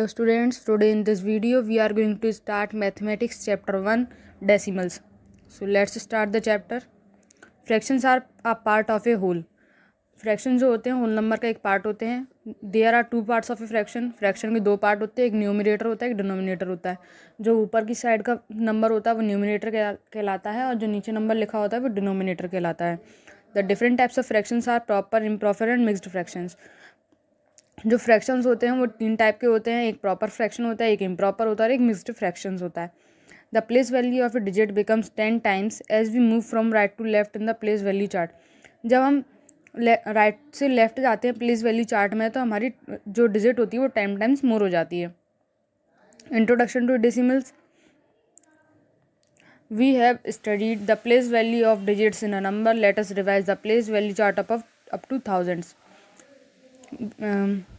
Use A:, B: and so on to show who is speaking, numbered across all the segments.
A: Hello students, today in this video we are going to start mathematics chapter 1 decimals. So let's start the chapter. Fractions are a part of a whole. Fraction जो होते हैं whole number का एक part होते हैं. There are two parts of a fraction. Fraction के दो part होते हैं, एक न्यूमरेटर होता है एक डिनोमिनेटर होता है. जो ऊपर की साइड का नंबर होता है वो न्यूमरेटर कहलाता है और जो नीचे नंबर लिखा होता है वो डिनोमिनेटर कहलाता है. The different types of fractions are proper, improper and mixed fractions. जो फ्रैक्शंस होते हैं वो तीन टाइप के होते हैं. एक प्रॉपर फ्रैक्शन होता है, एक इम्प्रॉपर होता है और एक मिक्स्ड फ्रैक्शंस होता है. The place value of a digit becomes 10 times as we move from right to left in the place value chart. जब हम राइट से लेफ्ट जाते हैं प्लेस वैल्यू चार्ट में तो हमारी जो डिजिट होती है वो 10 टाइम्स मोर हो जाती है. Introduction to decimals. We have studied the place value of digits in a number. Let us revise the place value chart up to thousands.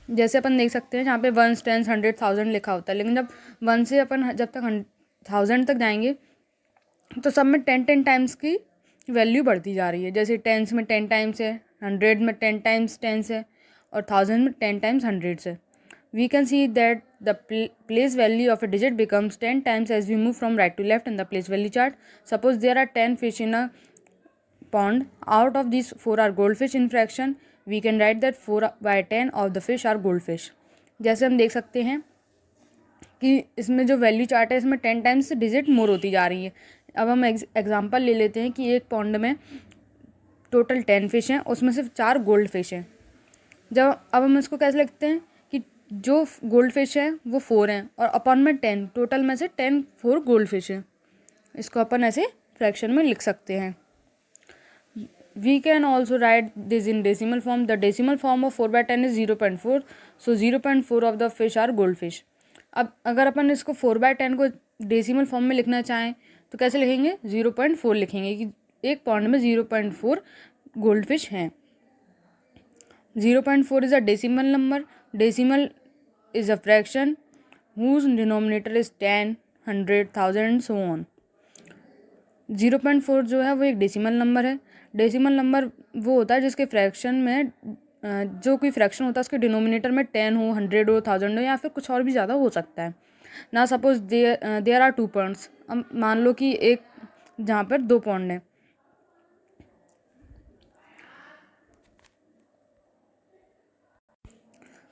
A: जैसे अपन देख सकते हैं जहाँ पे 1s 10s 100 1000 लिखा होता है, लेकिन जब 1 से अपन जब तक 1000 तक जाएंगे तो सब में 10 टाइम्स की वैल्यू बढ़ती जा रही है. जैसे 10s में 10 टाइम्स है, 100 में 10 टाइम्स 10s है और 1000 में 10 टाइम्स 100 है. We can see that the place value of a digit becomes 10 times as we move from right to left in the place value chart. Suppose there are 10 fish in a pond. Out of these 4 are goldfish in fraction. We can write that 4/10 of the fish are goldfish. जैसे हम देख सकते हैं कि इसमें जो value chart है इसमें 10 टाइम्स डिजिट मोर होती जा रही है. अब हम एग्जांपल ले लेते हैं कि एक पॉन्ड में टोटल 10 फिश हैं, उसमें सिर्फ 4 गोल्ड फिश हैं. अब हम इसको कैसे लिखते हैं कि जो गोल्ड फिश है वो 4 हैं और अपॉन में 10, टोटल में से 10 4 गोल्ड फिश हैं. इसको अपन ऐसे फ्रैक्शन में लिख सकते हैं. We can also write this in decimal form. The decimal form of 4/10 is 0.4. So 0.4 of the fish are goldfish. अब अगर अपन इसको 4/10 को डेसिमल फॉर्म में लिखना चाहें तो कैसे लिखेंगे? 0.4 लिखेंगे कि एक पॉन्ड में 0.4 गोल्ड फिश हैं. 0.4 is a decimal number. Decimal is a fraction whose denominator is 10, 100, 1000 and so on. 0.4 जो है वो एक डेसिमल नंबर है. डेसिमल नंबर वो होता है जिसके फ्रैक्शन में जो कोई फ्रैक्शन होता है उसके डिनोमिनेटर में 10 हो, 100 हो, 1000 हो या फिर कुछ और भी ज़्यादा हो सकता है. ना सपोज देयर आर 2 पॉइंट्स. अब मान लो कि एक जहाँ पर 2 पॉइंट हैं.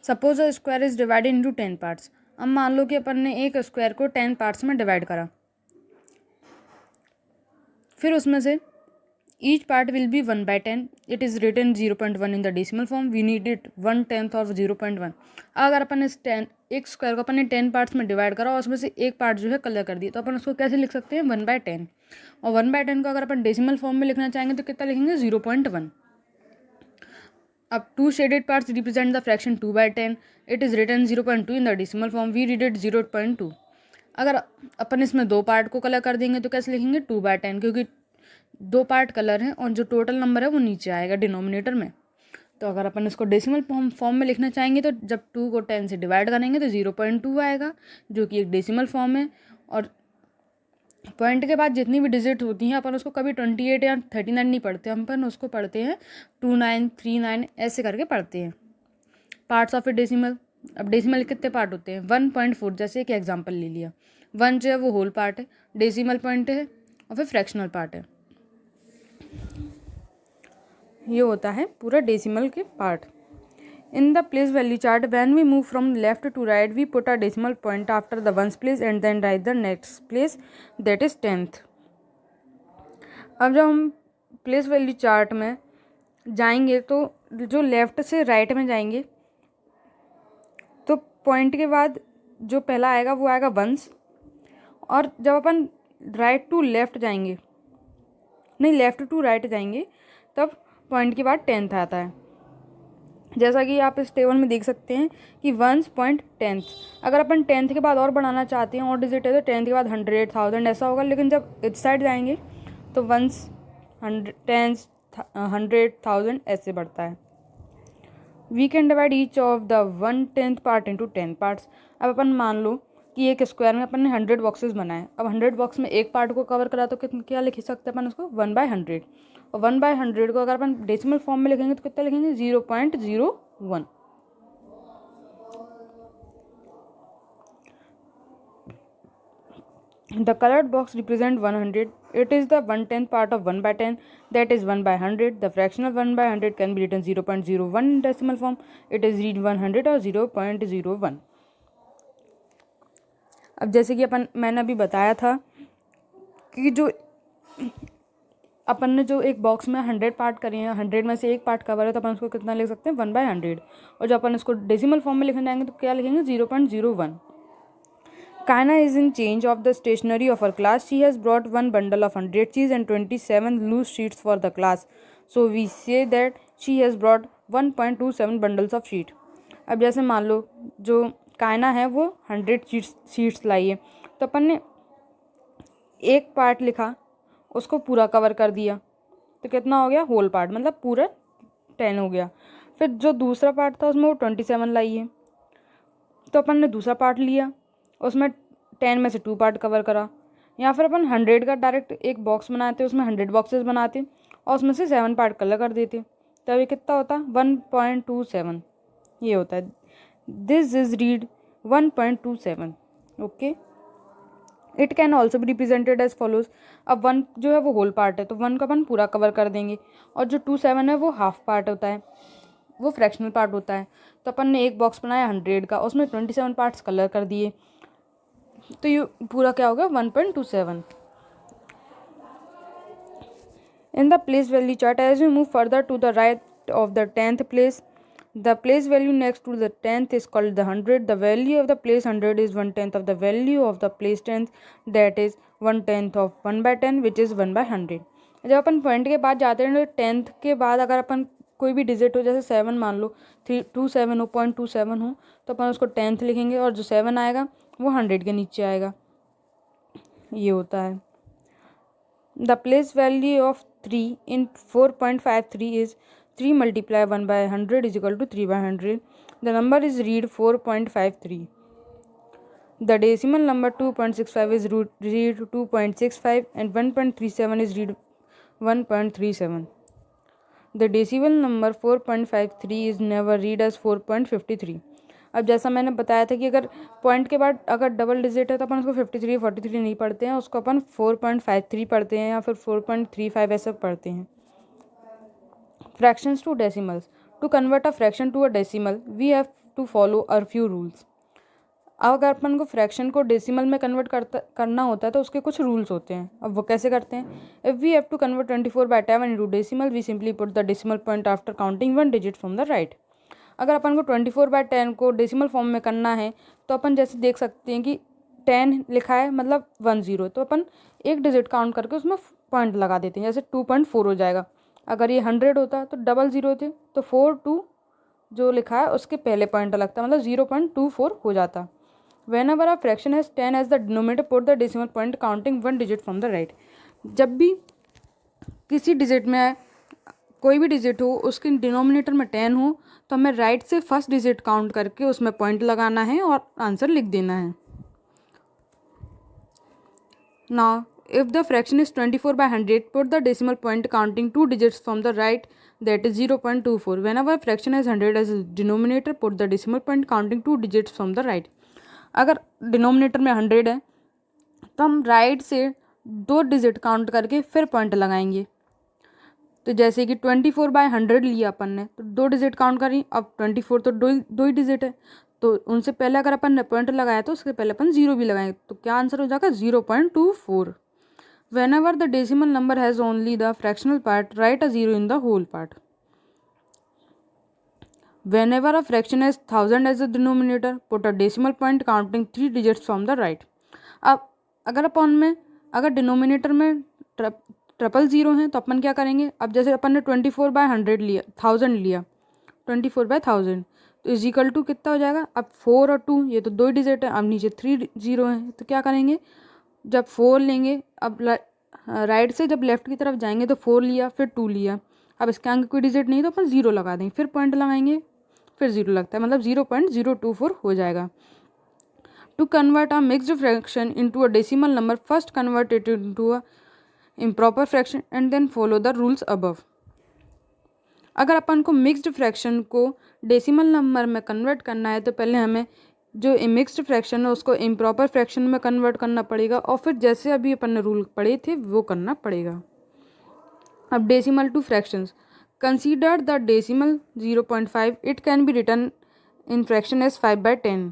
A: Suppose a square is divided into 10 parts. अब मान लो कि अपन ने एक स्क्वायर को 10 पार्ट्स में डिवाइड करा. फिर उसमें से each part will be 1/10. It is written 0.1 in the decimal form. We need it 1/10 of 0.1. अगर अपन इस 10 एक स्क्वायर को अपन ने 10 पार्ट्स में डिवाइड करा और उसमें से एक पार्ट जो है कलर कर दिया तो अपन उसको कैसे लिख सकते हैं? 1/10. और 1/10 को अगर अपन डेसिमल फॉर्म में लिखना चाहेंगे तो कितना लिखेंगे? 0.1. अब 2 shaded parts represent the fraction 2/10. It is written 0.2 in the decimal form. We read it 0.2. अगर अपन इसमें दो पार्ट को कलर कर देंगे तो कैसे लिखेंगे? 2/10, क्योंकि 2 पार्ट कलर हैं और जो टोटल नंबर है वो नीचे आएगा डिनोमिनेटर में. तो अगर अपन इसको डेसिमल फॉर्म में लिखना चाहेंगे तो जब 2 को 10 से डिवाइड करेंगे तो 0.2 आएगा जो कि एक डेसिमल फॉर्म है. और पॉइंट के बाद जितनी भी डिजिट होती हैं अपन उसको कभी 28 या 39 नहीं पढ़ते, अपन उसको पढ़ते हैं 29, 39 ऐसे करके पढ़ते हैं. Parts of A decimal. अब डेसिमल कितने पार्ट होते हैं? 1.4. जैसे एक एग्जाम्पल ले लिया. 1 जो है वो होल पार्ट है, डेसिमल पॉइंट है और फिर फ्रैक्शनल पार्ट है. ये होता है पूरा डेसिमल के part. In the place value chart when we move from left to right we put a decimal point after the ones place and then write the next place that is 10th. अब जब हम place value chart में जाएंगे तो जो left से right में जाएंगे तो पॉइंट के बाद जो पहला आएगा वो आएगा वंस. और जब अपन राइट टू लेफ्ट जाएंगे, नहीं लेफ्ट टू राइट जाएंगे, तब पॉइंट के बाद 10th आता है. जैसा कि आप इस टेबल में देख सकते हैं कि 1.10. अगर अपन 10th के बाद और बढ़ाना चाहते हैं और डिजिट है तो 10th के बाद 100, 1000 ऐसा होगा. लेकिन जब इस साइड जाएंगे तो 1s, 10s, 100, 1000 ऐसे बढ़ता है. We can divide each of the 1/10 part into 10 parts. अब अपन मान लो कि एक स्क्वायर में अपन ने 100 बॉक्सेस बनाए. अब 100 बॉक्स में एक पार्ट को कवर करा तो क्या लिख सकते हैं अपन उसको? 1/100. और 1/100 को अगर अपन डेसिमल फॉर्म में लिखेंगे तो कितना लिखेंगे? 0.01. The colored box represent 100. It is the 1/10 part of 1 by 10, that is 1 by 100. The fraction of 1 by 100 can be written 0.01 in decimal form. It is read 100 or 0.01. अब जैसे कि मैंने अभी बताया था कि जो अपन ने जो एक बॉक्स में 100 पार्ट करे हैं, 100 में से एक पार्ट कवर है, तो अपन उसको कितना लिख सकते हैं 1/100। और जब अपन इसको डेसिमल फॉर्म में लिखने जाएंगे तो क्या लिखेंगे 0.01। Kaina is in change of the stationery of her class. She has brought one bundle of 100 sheets and 27 loose sheets for the class. So we say that she has brought 1.27 bundles of sheet. अब जैसे मान लो जो कायना है वो 100 sheets लाई है, तो अपन ने एक पार्ट लिखा, उसको पूरा कवर कर दिया, तो कितना हो गया होल पार्ट, मतलब पूरा 10 हो गया। फिर जो दूसरा पार्ट था उसमें वो 27 लाई है, तो अपन ने दूसरा पार्ट लिया, उसमें 10 में से 2 पार्ट कवर करा। या फिर अपन 100 का डायरेक्ट एक बॉक्स बनाते, उसमें 100 बॉक्सेस बनाते और उसमें से 7 पार्ट कलर कर देते, तब ये कितना होता 1.27। ये होता है this is read 1.27। Okay, it can also be represented as follows. अब 1 जो है वो होल पार्ट है, तो 1 का अपन पूरा कवर कर देंगे, और जो 27 है वो हाफ पार्ट होता है, वो फ्रैक्शनल पार्ट होता है। तो अपन ने एक बॉक्स बनाया 100 का, उसमें 27 पार्ट्स कलर कर दिए, तो ये पूरा क्या होगा 1.27। In the place value chart, as we move further to the right of the 10th place, the place value next to the 10th is called the 100. The value of the place 100 is 1/10 of the value of the place 10th, that is 1/10 of 1/10, which is 1/100। जब अपन point के बाद जाते हैं तो 10th के बाद अगर अपन कोई भी डिजिट हो, जैसे 7 मान लो, 327 हो, 0.27 हो, तो अपन उसको 10th लिखेंगे, और जो 7 आएगा वो 100 के नीचे आएगा। ये होता है। The place value of 3 in 4.53 is 3 multiply 1/100 is equal to 3/100. The number is read 4.53. The decimal number 2.65 is read 2.65 and 1.37 is read 1.37. The decimal number 4.53 is never read as 4.53. अब जैसा मैंने बताया था कि अगर पॉइंट के बाद अगर डबल डिजिट है तो अपन उसको 53 43 नहीं पढ़ते हैं, उसको अपन 4.53 पढ़ते हैं या फिर 4.35 ऐसा पढ़ते हैं। Fractions to decimals. To convert a fraction to a decimal we have to follow a few rules. अब अगर अपन को फ्रैक्शन को डेसिमल में कन्वर्ट करना होता है तो उसके कुछ रूल्स होते हैं। अब वो कैसे करते हैं? If we have to convert 24/10 into decimal we simply put the decimal point after counting 1 digit from the right. अगर अपन को 24/10 को डेसिमल फॉर्म में करना है तो अपन जैसे देख सकते हैं कि 10 लिखा है मतलब 10, तो अपन एक डिजिट काउंट करके उसमें पॉइंट लगा देते हैं, जैसे 2.4 हो जाएगा। अगर ये 100 होता तो 00 थे तो 42 जो लिखा है उसके पहले पॉइंट लगता, मतलब 0.24 हो जाता। Whenever a fraction has 10 as the denominator, put the decimal point counting 1 digit from the right. जब भी किसी डिजिट में कोई भी डिजिट हो उसके डिनोमिनेटर में 10 हो तो हमें राइट से फर्स्ट डिजिट काउंट करके उसमें पॉइंट लगाना है और आंसर लिख देना है। Now, if the fraction is 24/100, put the decimal point counting 2 digits from the right, that is 0.24. Whenever a fraction has 100 as a denominator, put the decimal point counting 2 digits from the right. अगर denominator में 100 है तो हम right से 2 digit count करके फिर point लगाएंगे। तो जैसे कि 24/100 लिया अपन ने तो 2 डिजिट काउंट करी, अब 24 तो दो ही डिजिट है, तो उनसे पहले अगर अपन ने पॉइंट लगाया तो उसके पहले अपन 0 भी लगाएंगे, तो क्या आंसर हो जाएगा 0.24। Whenever the decimal number has only the fractional part, write a 0 in the whole part. Whenever a fraction has 1000 as a denominator, put a decimal point counting 3 digits from the right. अब अगर अपन में अगर denominator में 000 है तो अपन क्या करेंगे? अब जैसे अपन ने 24/100 लिया, 1000 लिया, 24/1000 तो इज इक्वल टू कितना हो जाएगा? अब 4 और 2 ये तो 2 डिजिट है, अब नीचे 3 0 है, तो क्या करेंगे? जब 4 लेंगे, अब राइट से जब लेफ्ट की तरफ जाएंगे तो 4 लिया फिर 2 लिया, अब इसके आगे कोई डिजिट नहीं तो अपन 0 लगा देंगे, फिर पॉइंट लगाएंगे फिर 0 लगता है, मतलब 0.024 हो जाएगा। To convert a mixed fraction into a decimal number, first convert it into a improper fraction and then follow the rules above. अगर अपन को मिक्स्ड फ्रैक्शन को डेसिमल नंबर में कन्वर्ट करना है तो पहले हमें जो मिक्स्ड फ्रैक्शन है उसको इम्प्रॉपर फ्रैक्शन में कन्वर्ट करना पड़ेगा, और फिर जैसे अभी अपन ने रूल पढ़े थे वो करना पड़ेगा। अब decimal to fractions, consider the decimal 0.5, it can be written in fraction as 5/10।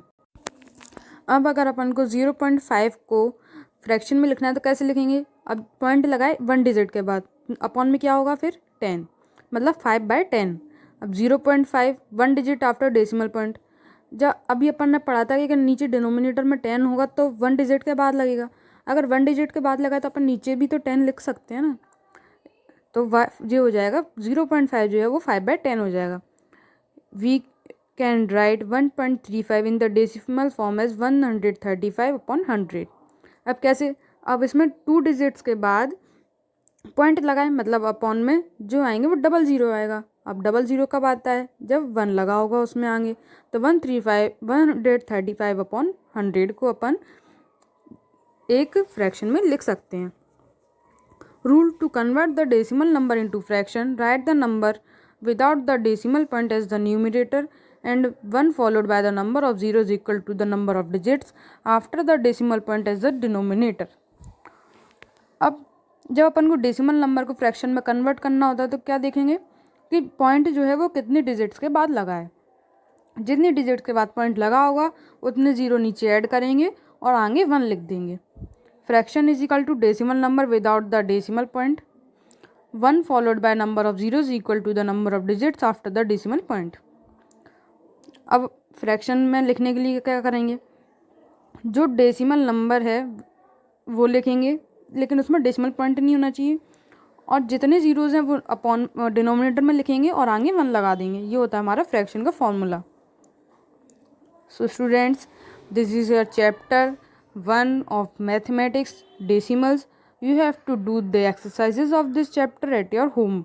A: अब अगर अपन को 0.5 को फ्रैक्शन में लिखना है तो कैसे लिखेंगे? अब पॉइंट लगाए 1 डिजिट के बाद, अपॉन में क्या होगा फिर 10, मतलब 5/10। अब 0.5 1 डिजिट आफ्टर डेसिमल पॉइंट। जब अभी अपन ने पढ़ा था कि अगर नीचे डिनोमिनेटर में 10 होगा तो 1 डिजिट के बाद लगेगा। अगर 1 डिजिट के बाद लगा तो अपन नीचे भी तो 10 लिख सकते हैं ना। तो जो हो जाएगा 0.5 जो है वो 5/10 हो जाएगा। We can write 1.35 in the decimal form as 135/100। अब कैसे? अब इसमें 2 डिजिट्स के बाद पॉइंट लगाए, मतलब अपॉन में जो आएंगे वो डबल ज़ीरो आएगा। अब डबल ज़ीरो कब आता है? जब 1 लगा होगा उसमें आगे। तो 135/100 को अपन एक फ्रैक्शन में लिख सकते हैं। Rule to convert the decimal number into fraction, write the number without the decimal point as the numerator and 1 followed by the number of zeros equal to the number of digits after the decimal point as the denominator। अब जब अपन को decimal number को fraction में convert करना होता है तो क्या देखेंगे कि पॉइंट जो है वो कितने डिजिट्स के बाद लगा है। जितने डिजिट्स के बाद पॉइंट लगा होगा उतने ज़ीरो नीचे ऐड करेंगे और आगे 1 लिख देंगे। Fraction is equal to decimal number without the decimal point, 1 followed by number of zeros equal to the number of digits after the decimal point. अब फ्रैक्शन में लिखने के लिए क्या करेंगे? जो डेसिमल नंबर है वो लिखेंगे, लेकिन उसमें डेसिमल पॉइंट नहीं होना चाहिए, और जितने ज़ीरोज़ हैं वो अपॉन डिनोमिनेटर में लिखेंगे और आगे 1 लगा देंगे। ये होता है हमारा फ्रैक्शन का formula. So students, this is your chapter 1 of mathematics, decimals. You have to do the exercises of this chapter at your home.